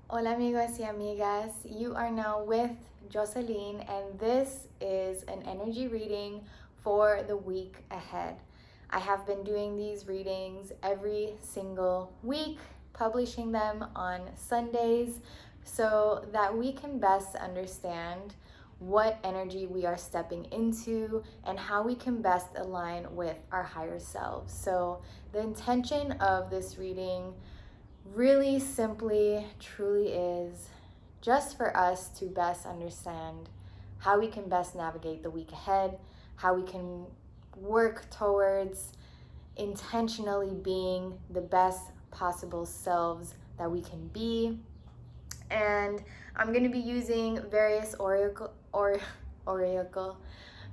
Hola amigos y amigas, you are now with Jocelyn and this is an energy reading for the week ahead. I have been doing these readings every single week, publishing them on Sundays so that we can best understand what energy we are stepping into and how we can best align with our higher selves. So the intention of this reading really simply, truly is just for us to best understand how we can best navigate the week ahead, how we can work towards intentionally being the best possible selves that we can be. And I'm going to be using various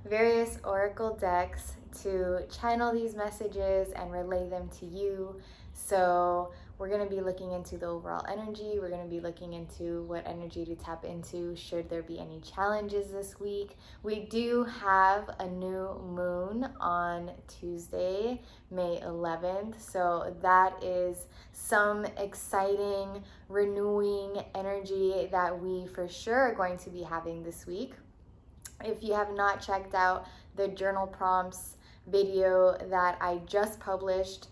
various oracle decks to channel these messages and relay them to you. So we're going to be looking into the overall energy. We're going to be looking into what energy to tap into should there be any challenges this week. We do have a new moon on Tuesday, May 11th. So that is some exciting, renewing energy that we for sure are going to be having this week. If you have not checked out the journal prompts video that I just published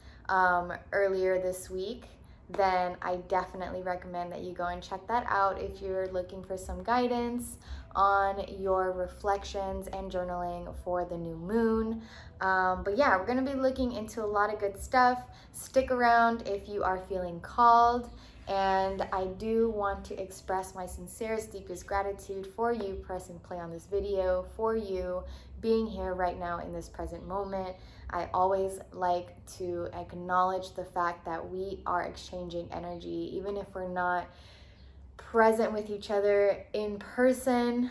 earlier this week, then I definitely recommend that you go and check that out if you're looking for some guidance on your reflections and journaling for the new moon. But yeah, we're going to be looking into a lot of good stuff. Stick around if you are feeling called. And I do want to express my sincerest, deepest gratitude for you pressing play on this video, for you being here right now in this present moment. I always like to acknowledge the fact that we are exchanging energy, even if we're not present with each other in person.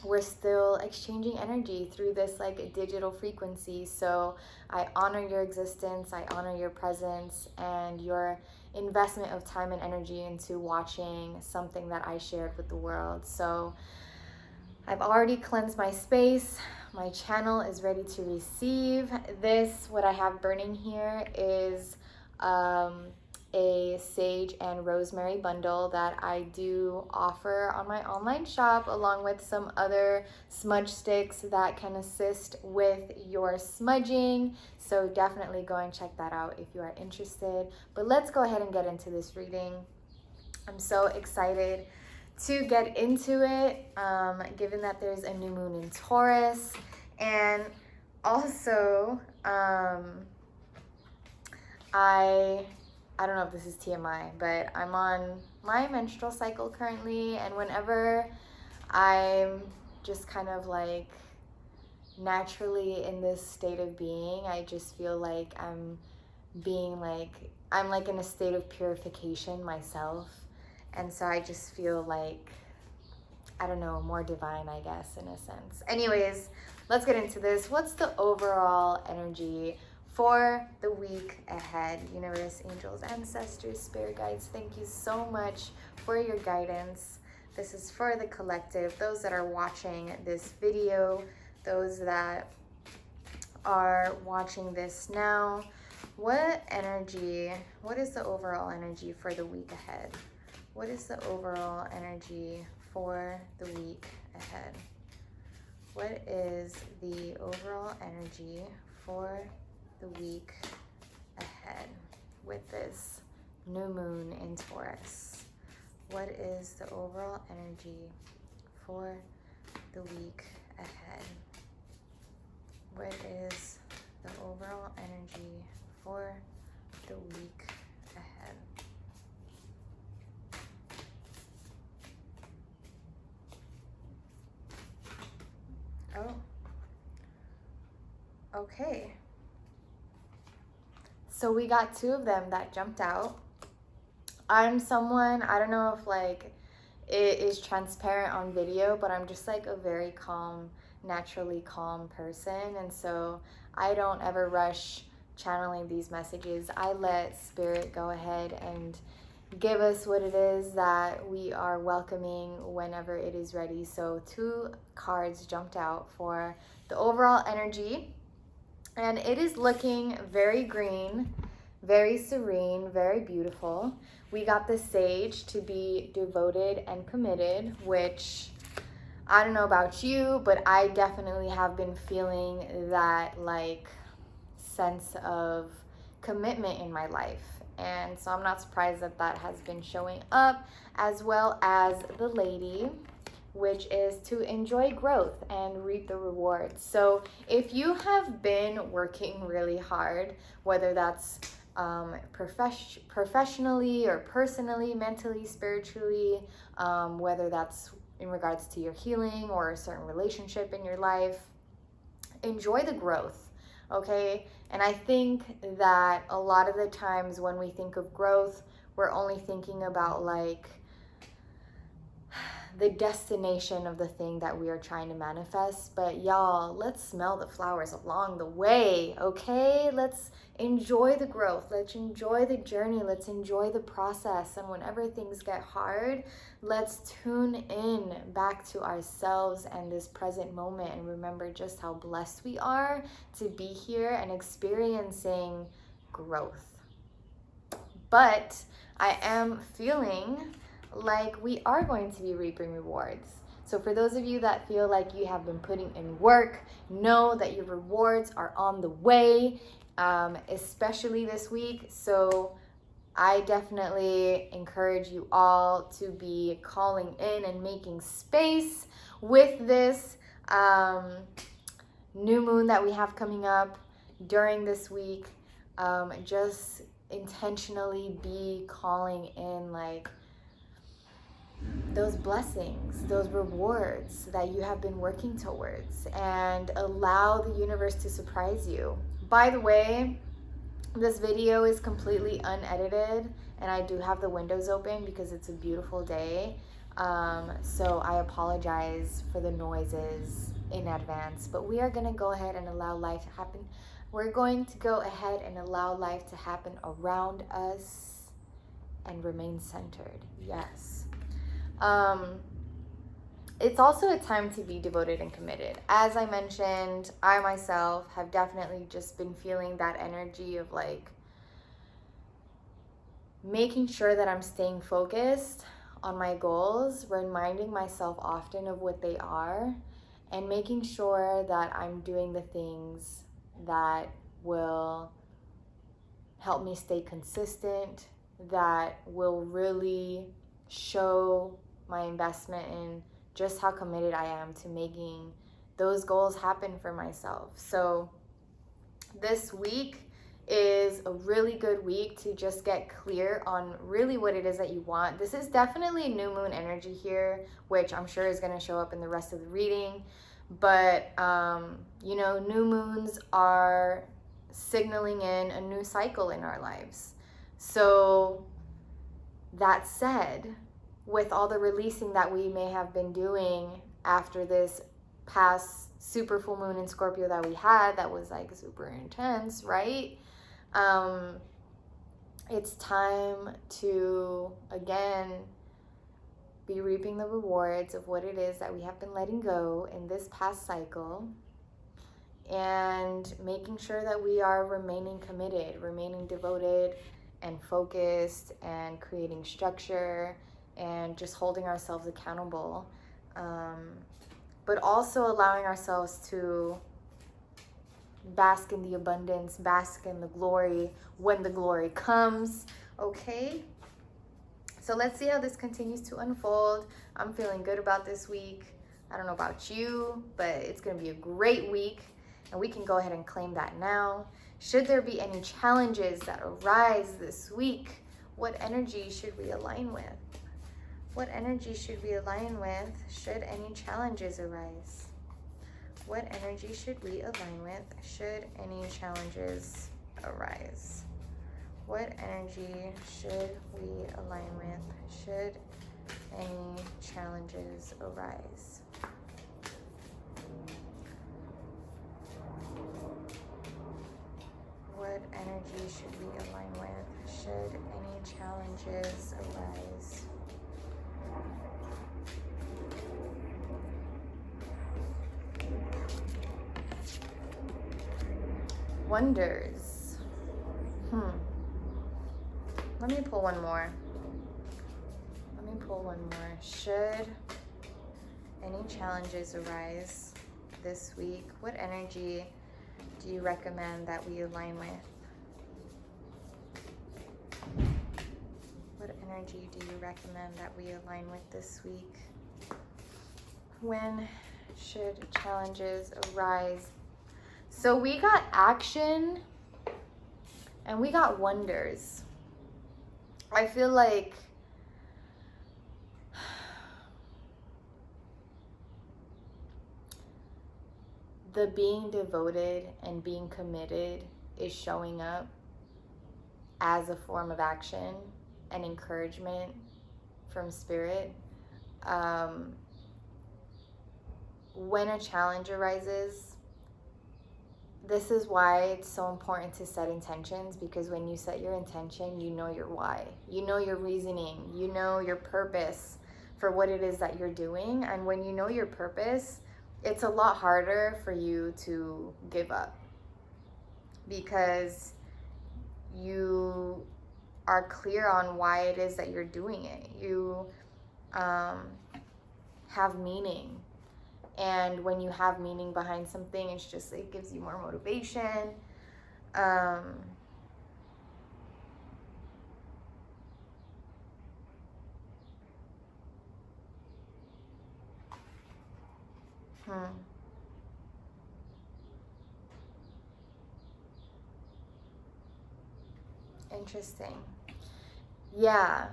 We're still exchanging energy through this like digital frequency. So I honor your existence, I honor your presence and your investment of time and energy into watching something that I shared with the world. So I've already cleansed my space. My channel is ready to receive this. What I have burning here is a sage and rosemary bundle that I do offer on my online shop, along with some other smudge sticks that can assist with your smudging. So definitely go and check that out if you are interested. But let's go ahead and get into this reading. I'm so excited to get into it, given that there's a new moon in Taurus. And also, I don't know if this is TMI, but I'm on my menstrual cycle currently, and whenever I'm just kind of like naturally in this state of being, I just feel like I'm like in a state of purification myself. And so I just feel like, I don't know, more divine, I guess, in a sense. Anyways, let's get into this. What's the overall energy for the week ahead? Universe, angels, ancestors, spirit guides, thank you so much for your guidance. This is for the collective, those that are watching this video, those that are watching this now. What is the overall energy for the week ahead? What is the overall energy for the week ahead? What is the overall energy for the week ahead with this new moon in Taurus? What is the overall energy for the week ahead? What is the overall energy for the week ahead? Oh, okay. So we got two of them that jumped out. I'm someone, I don't know if like it is transparent on video, but I'm just like a very calm, naturally calm person. And so I don't ever rush channeling these messages. I let spirit go ahead and give us what it is that we are welcoming whenever it is ready. So two cards jumped out for the overall energy, and it is looking very green, very serene, very beautiful. We got the Sage to be devoted and committed, which I don't know about you, but I definitely have been feeling that like sense of commitment in my life. And so I'm not surprised that that has been showing up, as well as the Lady, which is to enjoy growth and reap the rewards. So if you have been working really hard, whether that's professionally or personally, mentally, spiritually, whether that's in regards to your healing or a certain relationship in your life, enjoy the growth, okay? And I think that a lot of the times when we think of growth, we're only thinking about like the destination of the thing that we are trying to manifest. But y'all, let's smell the flowers along the way, okay? Let's enjoy the growth. Let's enjoy the journey. Let's enjoy the process. And whenever things get hard, let's tune in back to ourselves and this present moment and remember just how blessed we are to be here and experiencing growth. But I am feeling like we are going to be reaping rewards. So for those of you that feel like you have been putting in work, know that your rewards are on the way, especially this week. So I definitely encourage you all to be calling in and making space with this new moon that we have coming up during this week. Just intentionally be calling in like those blessings, those rewards that you have been working towards, and allow the universe to surprise you. By the way, this video is completely unedited and I do have the windows open because it's a beautiful day. So I apologize for the noises in advance, but we are going to go ahead and allow life to happen. We're going to go ahead and allow life to happen around us and remain centered. Yes. It's also a time to be devoted and committed. As I mentioned, I myself have definitely just been feeling that energy of like making sure that I'm staying focused on my goals, reminding myself often of what they are, and making sure that I'm doing the things that will help me stay consistent, that will really show my investment in just how committed I am to making those goals happen for myself. So this week is a really good week to just get clear on really what it is that you want. This is definitely new moon energy here, which I'm sure is going to show up in the rest of the reading. But, you know, new moons are signaling in a new cycle in our lives. So that said, with all the releasing that we may have been doing after this past super full moon in Scorpio that we had, that was like super intense, right? It's time to, again, be reaping the rewards of what it is that we have been letting go in this past cycle, and making sure that we are remaining committed, remaining devoted and focused, and creating structure and just holding ourselves accountable, but also allowing ourselves to bask in the abundance, bask in the glory when the glory comes, okay? So let's see how this continues to unfold. I'm feeling good about this week. I don't know about you, but it's going to be a great week, and we can go ahead and claim that now. Should there be any challenges that arise this week, what energy should we align with? What energy should we align with should any challenges arise? What energy should we align with should any challenges arise? What energy should we align with should any challenges arise? What energy should we align with should any challenges arise? Wonders. Let me pull one more. Should any challenges arise this week, what energy do you recommend that we align with? What energy do you recommend that we align with this week? When should challenges arise? So we got action and we got wonders. I feel like the being devoted and being committed is showing up as a form of action and encouragement from spirit. When a challenge arises, this is why it's so important to set intentions, because when you set your intention, you know your why, you know your reasoning, you know your purpose for what it is that you're doing. And when you know your purpose, it's a lot harder for you to give up, because you are clear on why it is that you're doing it. You have meaning. And when you have meaning behind something, it's just, it gives you more motivation. Interesting. Yeah.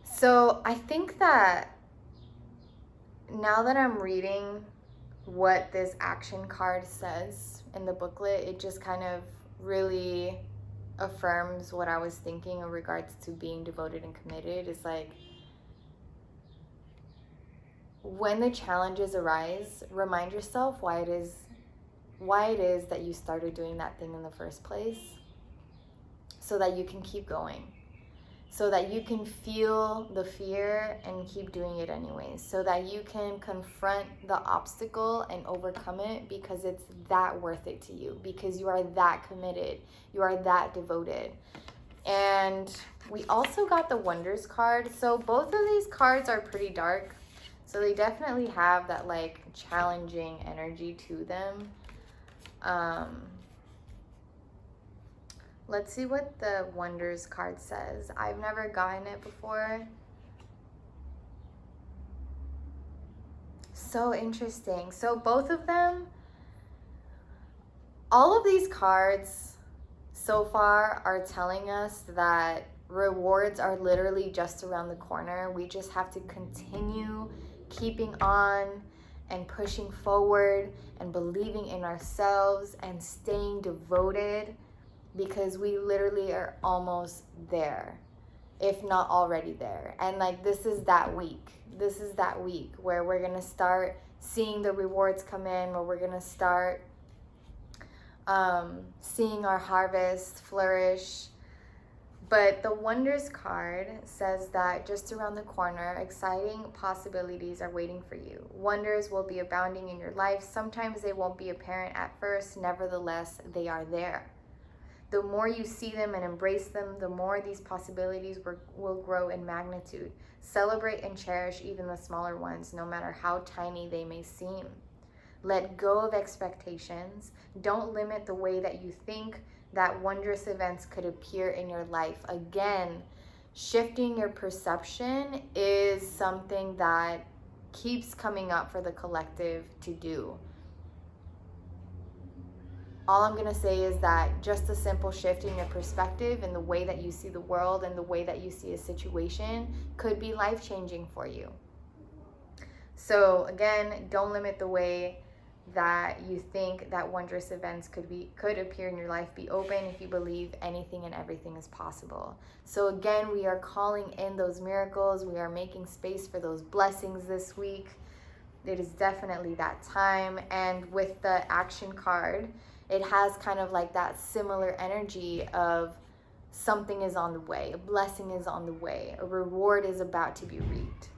So I think that now that I'm reading what this action card says in the booklet, it just kind of really affirms what I was thinking in regards to being devoted and committed. It's like, when the challenges arise, remind yourself why it is that you started doing that thing in the first place, so that you can keep going, so that you can feel the fear and keep doing it anyways, so that you can confront the obstacle and overcome it, because it's that worth it to you, because you are that committed, you are that devoted. And we also got the Wonders card. So both of these cards are pretty dark, so they definitely have that like challenging energy to them. Let's see what the Wonders card says. I've never gotten it before. So interesting. So both of them, all of these cards so far are telling us that rewards are literally just around the corner. We just have to continue keeping on and pushing forward and believing in ourselves and staying devoted, because we literally are almost there, if not already there. And like, this is that week where we're gonna start seeing the rewards come in, where we're gonna start seeing our harvest flourish. But the Wonders card says that just around the corner, exciting possibilities are waiting for you. Wonders will be abounding in your life. Sometimes they won't be apparent at first, nevertheless, they are there. The more you see them and embrace them, the more these possibilities will grow in magnitude. Celebrate and cherish even the smaller ones, no matter how tiny they may seem. Let go of expectations. Don't limit the way that you think that wondrous events could appear in your life. Again, shifting your perception is something that keeps coming up for the collective to do. All I'm gonna say is that just a simple shift in your perspective and the way that you see the world and the way that you see a situation could be life-changing for you. So again, don't limit the way that you think that wondrous events could appear in your life. Be open if you believe anything and everything is possible. So again, we are calling in those miracles. We are making space for those blessings this week. It is definitely that time. And with the action card, it has kind of like that similar energy of something is on the way, a blessing is on the way, a reward is about to be reaped.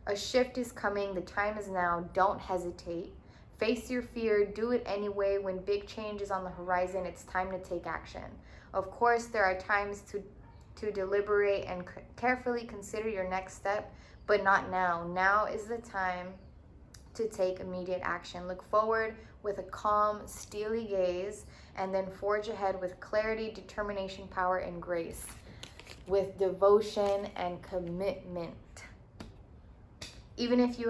A shift is coming, the time is now, don't hesitate. Face your fear, do it anyway. When big change is on the horizon, it's time to take action. Of course, there are times to to deliberate and carefully consider your next step, but not now. Now is the time to take immediate action. Look forward with a calm, steely gaze, and then forge ahead with clarity, determination, power, and grace, with devotion and commitment. Even if you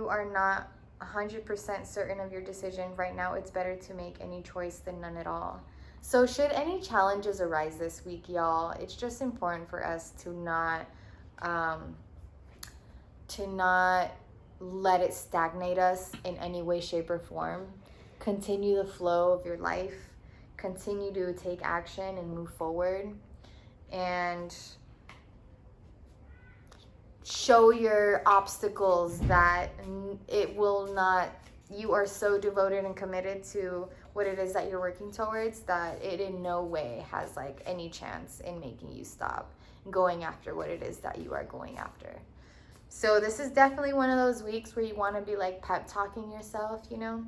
are not 100% certain of your decision right now, it's better to make any choice than none at all. So should any challenges arise this week, y'all, it's just important for us to not let it stagnate us in any way, shape, or form. Continue the flow of your life. Continue to take action and move forward. And show your obstacles that it will not, you are so devoted and committed to what it is that you're working towards that it in no way has like any chance in making you stop going after what it is that you are going after. So this is definitely one of those weeks where you want to be like pep talking yourself, you know.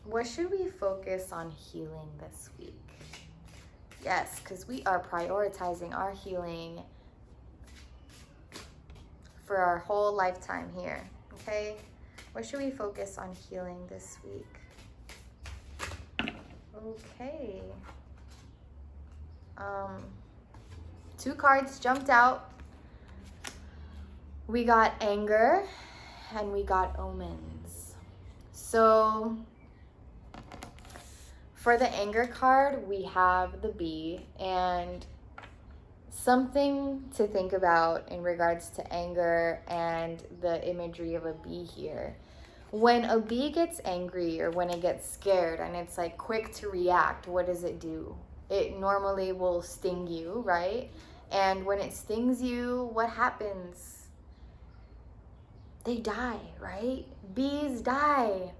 What should we focus on healing this week? Yes, because we are prioritizing our healing for our whole lifetime here, okay? What should we focus on healing this week? Okay. 2 cards jumped out. We got anger and we got omens. So for the anger card, we have the bee, and something to think about in regards to anger and the imagery of a bee here. When a bee gets angry or when it gets scared and it's like quick to react, what does it do? It normally will sting you, right? And when it stings you, what happens? They die, right? Bees die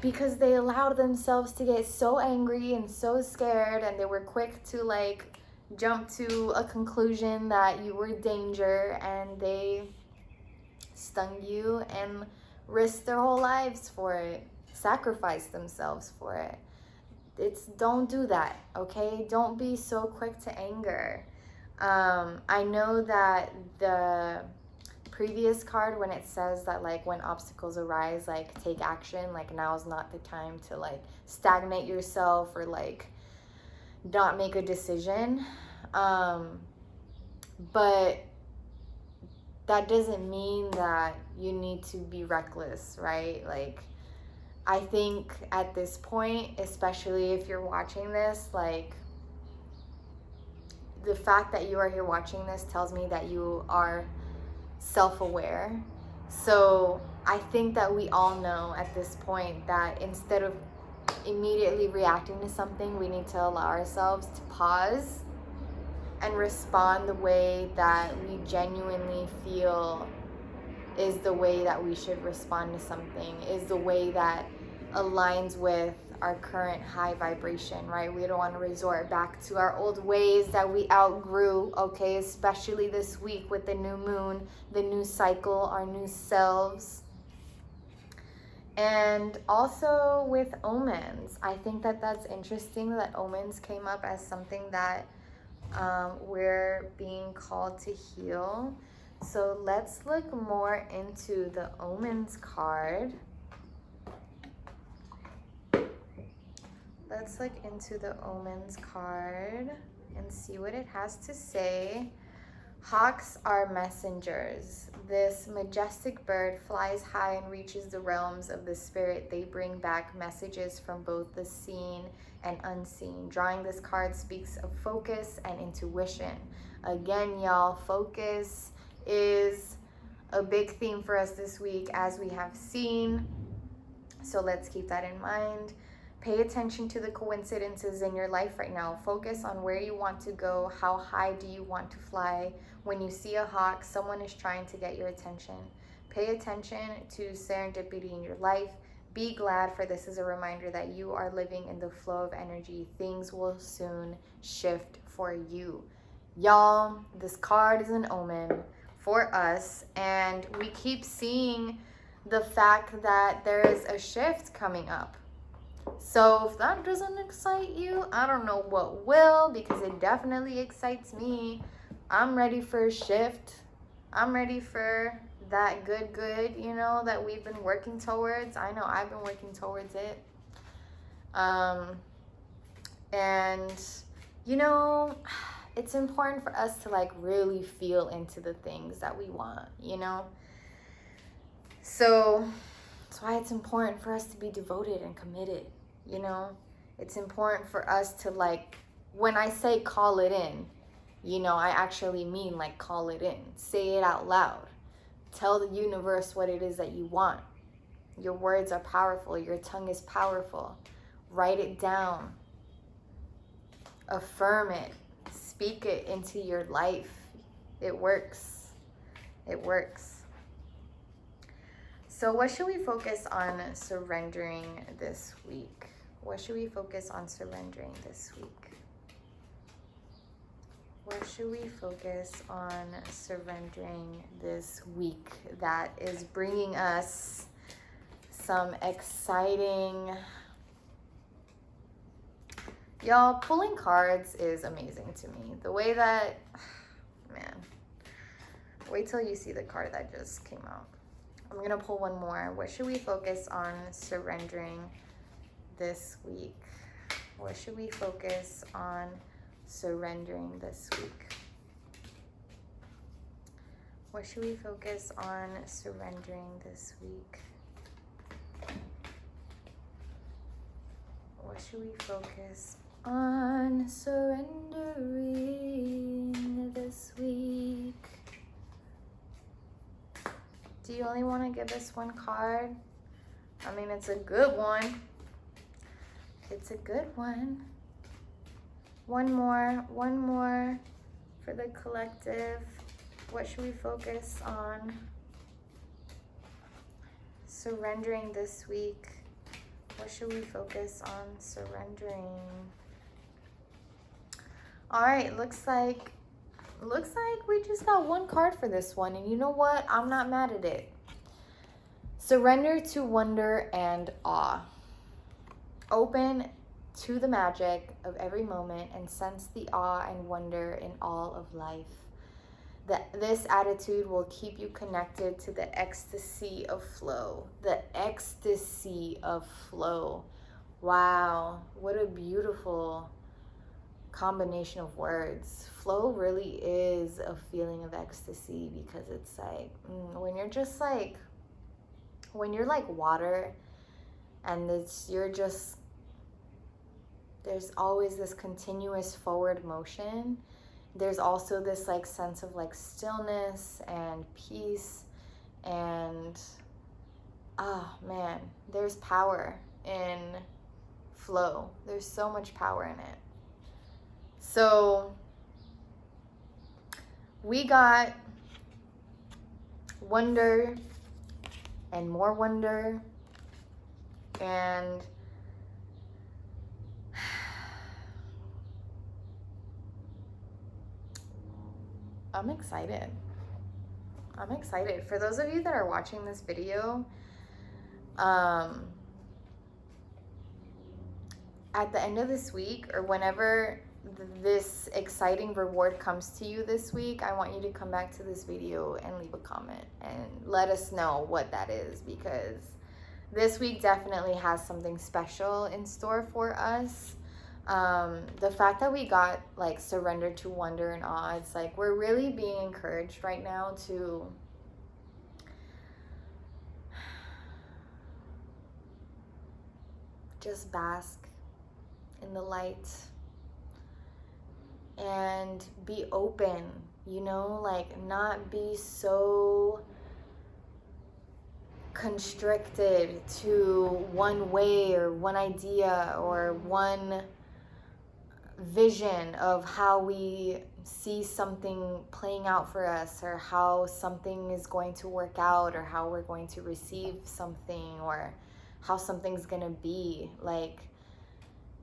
because they allowed themselves to get so angry and so scared, and they were quick to like jump to a conclusion that you were danger, and they stung you and risked their whole lives for it, sacrificed themselves for it. Don't do that, okay? Don't be so quick to anger. I know that the previous card, when it says that like when obstacles arise, like take action, like now is not the time to like stagnate yourself or like not make a decision. But that doesn't mean that you need to be reckless, right? Like, I think at this point, especially if you're watching this, like, the fact that you are here watching this tells me that you are self-aware. So I think that we all know at this point that instead of immediately reacting to something, we need to allow ourselves to pause and respond the way that we genuinely feel is the way that we should respond to something, is the way that aligns with our current high vibration, right? We don't want to resort back to our old ways that we outgrew, okay? Especially this week with the new moon, the new cycle, our new selves. And also with omens, I think that that's interesting that omens came up as something that we're being called to heal. So let's look more into the omens card. Let's look into the omens card and see what it has to say. Hawks are messengers. This majestic bird flies high and reaches the realms of the spirit. They bring back messages from both the seen and unseen. Drawing this card speaks of focus and intuition. Again, y'all, focus is a big theme for us this week, as we have seen. So let's keep that in mind. Pay attention to the coincidences in your life right now. Focus on where you want to go. How high do you want to fly? When you see a hawk, someone is trying to get your attention. Pay attention to serendipity in your life. Be glad, for this is a reminder that you are living in the flow of energy. Things will soon shift for you. Y'all, this card is an omen for us, and we keep seeing the fact that there is a shift coming up. So if that doesn't excite you, I don't know what will, because it definitely excites me. I'm ready for a shift. I'm ready for that good, you know, that we've been working towards. I know I've been working towards it. And, you know, it's important for us to like really feel into the things that we want, you know? So that's why it's important for us to be devoted and committed, you know? It's important for us to like, when I say call it in, you know, I actually mean like call it in. Say it out loud. Tell the universe what it is that you want. Your words are powerful. Your tongue is powerful. Write it down. Affirm it. Speak it into your life. It works. It works. So what should we focus on surrendering this week? What should we focus on surrendering this week? What should we focus on surrendering this week that is bringing us some exciting... Y'all, pulling cards is amazing to me. The way that... Man. Wait till you see the card that just came out. I'm going to pull one more. What should we focus on surrendering this week? What should we focus on surrendering this week? What should we focus on surrendering this week? What should we focus on surrendering this week? Do you only want to give us one card? I mean, it's a good one. It's a good one. One more for the collective. What should we focus on surrendering this week? What should we focus on surrendering? All right, looks like we just got one card for this one, and you know what? I'm not mad at it. Surrender to wonder and awe. Open to the magic of every moment and sense the awe and wonder in all of life. This attitude will keep you connected to the ecstasy of flow. The ecstasy of flow. Wow, what a beautiful combination of words. Flow really is a feeling of ecstasy, because it's like when you're like water, and there's always this continuous forward motion. There's also this like sense of like stillness and peace, and man, there's power in flow. There's so much power in it. So we got wonder and more wonder, and I'm excited. I'm excited. For those of you that are watching this video, at the end of this week, or whenever this exciting reward comes to you this week, I want you to come back to this video and leave a comment and let us know what that is, because this week definitely has something special in store for us. The fact that we got like surrender to wonder and awe, it's like we're really being encouraged right now to just bask in the light and be open, you know, like not be so constricted to one way or one idea or one vision of how we see something playing out for us, or how something is going to work out, or how we're going to receive something, or how something's gonna be. Like,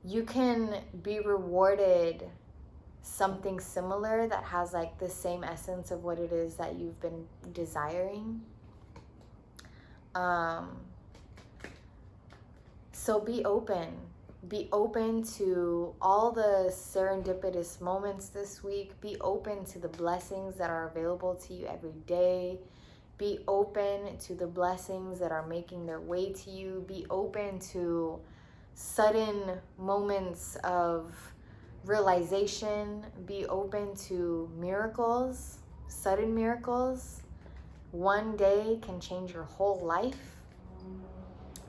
you can be rewarded something similar that has like the same essence of what it is that you've been so So be open. Be open to all the serendipitous moments this week. Be open to the blessings that are available to you every day. Be open to the blessings that are making their way to you. Be open to sudden moments of realization. Be open to miracles, sudden miracles. One day can change your whole life.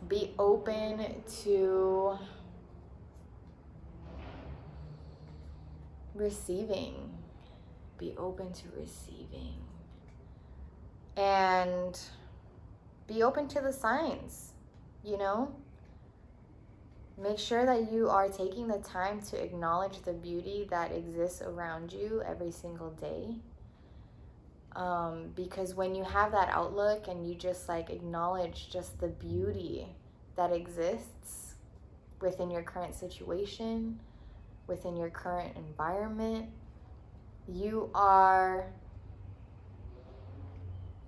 Be open to receiving. Be open to receiving. And be open to the signs, you know? Make sure that you are taking the time to acknowledge the beauty that exists around you every single day. Because when you have that outlook and you just like acknowledge just the beauty that exists within your current situation, within your current environment, you are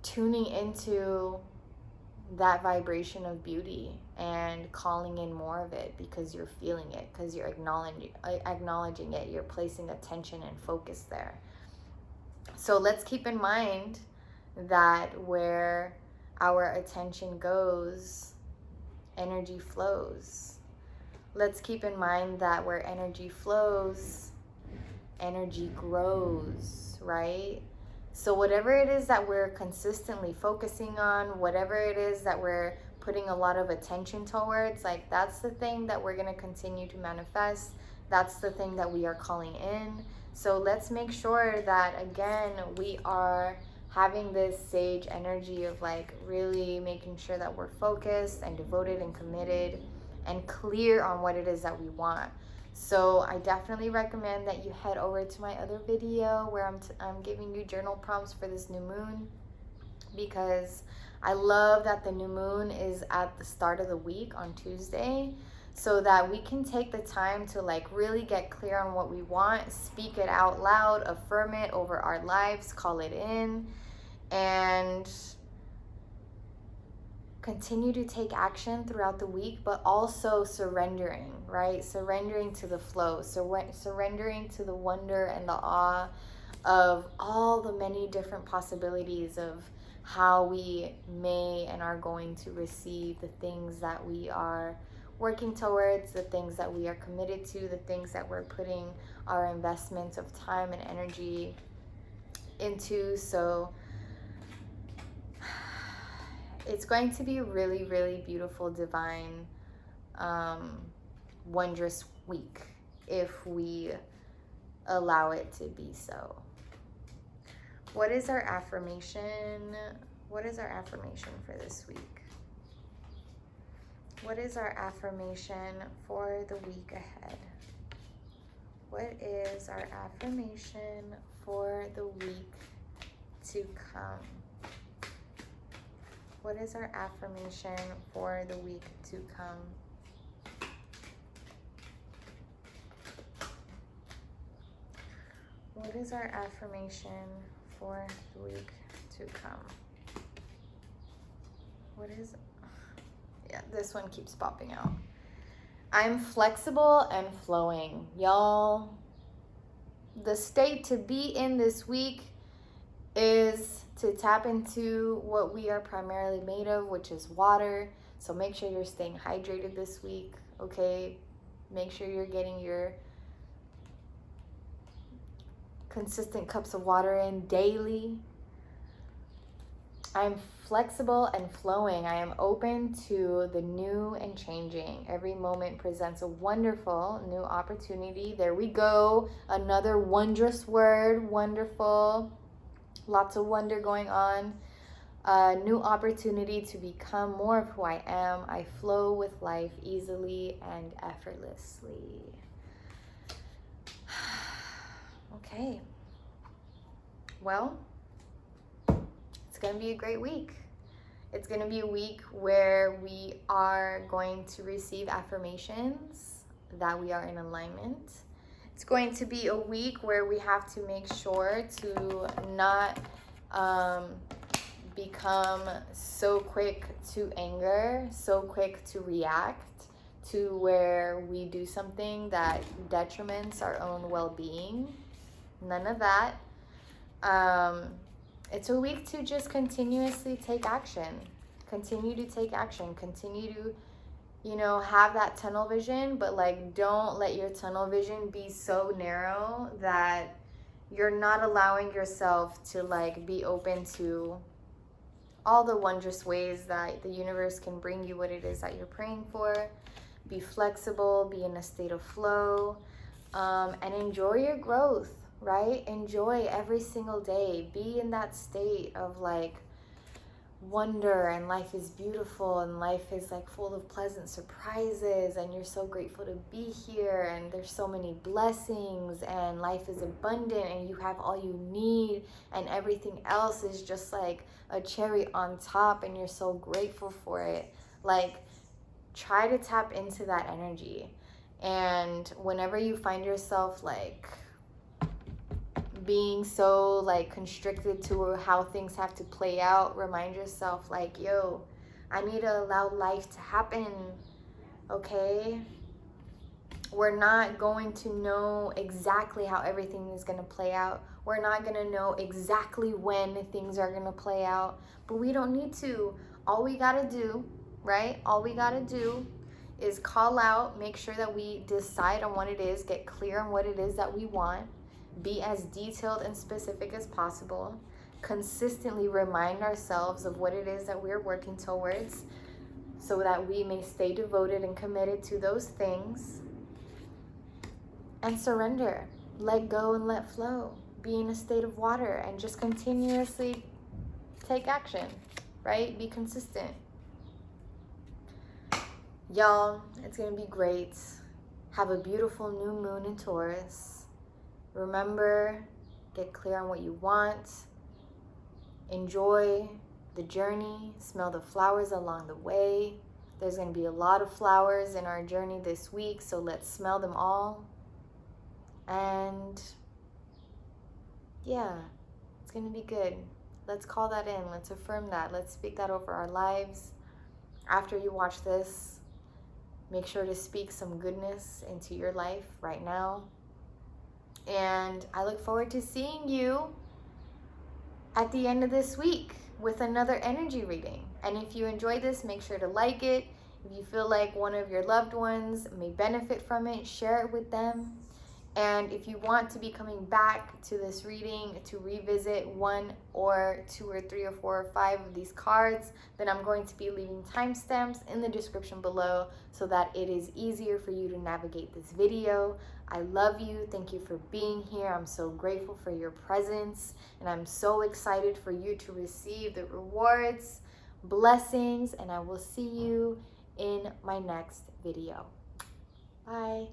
tuning into that vibration of beauty and calling in more of it because you're feeling it, because you're acknowledging it, you're placing attention and focus there. So let's keep in mind that where our attention goes, energy flows. Let's keep in mind that where energy flows, energy grows, right? So whatever it is that we're consistently focusing on, whatever it is that we're putting a lot of attention towards, like that's the thing that we're going to continue to manifest. That's the thing that we are calling in. So let's make sure that, again, we are having this sage energy of like really making sure that we're focused and devoted and committed and clear on what it is that we want. So I definitely recommend that you head over to my other video where I'm giving you journal prompts for this new moon, because I love that the new moon is at the start of the week on Tuesday, so that we can take the time to like really get clear on what we want, speak it out loud, affirm it over our lives, call it in, and continue to take action throughout the week, but also surrendering, right? Surrendering to the flow, surrendering to the wonder and the awe of all the many different possibilities of how we may and are going to receive the things that we are working towards, the things that we are committed to, the things that we're putting our investments of time and energy into. So it's going to be a really, really beautiful, divine, wondrous week if we allow it to be so. What is our affirmation? What is our affirmation for this week? What is our affirmation for the week ahead? What is our affirmation for the week to come? What is our affirmation for the week to come? What is our affirmation for the week to come? What is... Yeah, this one keeps popping out. I'm flexible and flowing. Y'all, the state to be in this week is to tap into what we are primarily made of, which is water. So make sure you're staying hydrated this week, okay? Make sure you're getting your consistent cups of water in daily. I'm flexible and flowing. I am open to the new and changing. Every moment presents a wonderful new opportunity. There we go. Another wondrous word, wonderful. Lots of wonder going on. A new opportunity to become more of who I am. I flow with life easily and effortlessly. Okay. Well, it's going to be a great week. It's going to be a week where we are going to receive affirmations that we are in alignment. It's going to be a week where we have to make sure to not become so quick to anger, so quick to react to where we do something that detriments our own well-being. None of that. It's a week to just continuously take action. Continue to take action. Continue to, you know, have that tunnel vision, but like don't let your tunnel vision be so narrow that you're not allowing yourself to like be open to all the wondrous ways that the universe can bring you what it is that you're praying for. Be flexible, be in a state of flow, and enjoy your growth, right? Enjoy every single day. Be in that state of like wonder, and life is beautiful, and life is like full of pleasant surprises, and you're so grateful to be here, and there's so many blessings, and life is abundant, and you have all you need, and everything else is just like a cherry on top, and you're so grateful for it. Like, try to tap into that energy. And whenever you find yourself like being so like constricted to how things have to play out, remind yourself like, yo, I need to allow life to happen. Okay, we're not going to know exactly how everything is going to play out. We're not going to know exactly when things are going to play out, but we don't need to. All we got to do, right? All we got to do is call out, make sure that we decide on what it is, get clear on what it is that we want, be as detailed and specific as possible, consistently remind ourselves of what it is that we're working towards so that we may stay devoted and committed to those things, and surrender, let go and let flow, be in a state of water, and just continuously take action, right? Be consistent. Y'all, it's gonna be great. Have a beautiful new moon in Taurus. Remember, get clear on what you want. Enjoy the journey. Smell the flowers along the way. There's going to be a lot of flowers in our journey this week, so let's smell them all. And yeah, it's going to be good. Let's call that in. Let's affirm that. Let's speak that over our lives. After you watch this, make sure to speak some goodness into your life right now. And I look forward to seeing you at the end of this week with another energy reading. And if you enjoyed this, make sure to like it. If you feel like one of your loved ones may benefit from it, share it with them. And if you want to be coming back to this reading to revisit 1 or 2 or 3 or 4 or 5 of these cards, then I'm going to be leaving timestamps in the description below so that it is easier for you to navigate this video. I love you. Thank you for being here. I'm so grateful for your presence, and I'm so excited for you to receive the rewards, blessings, and I will see you in my next video. Bye.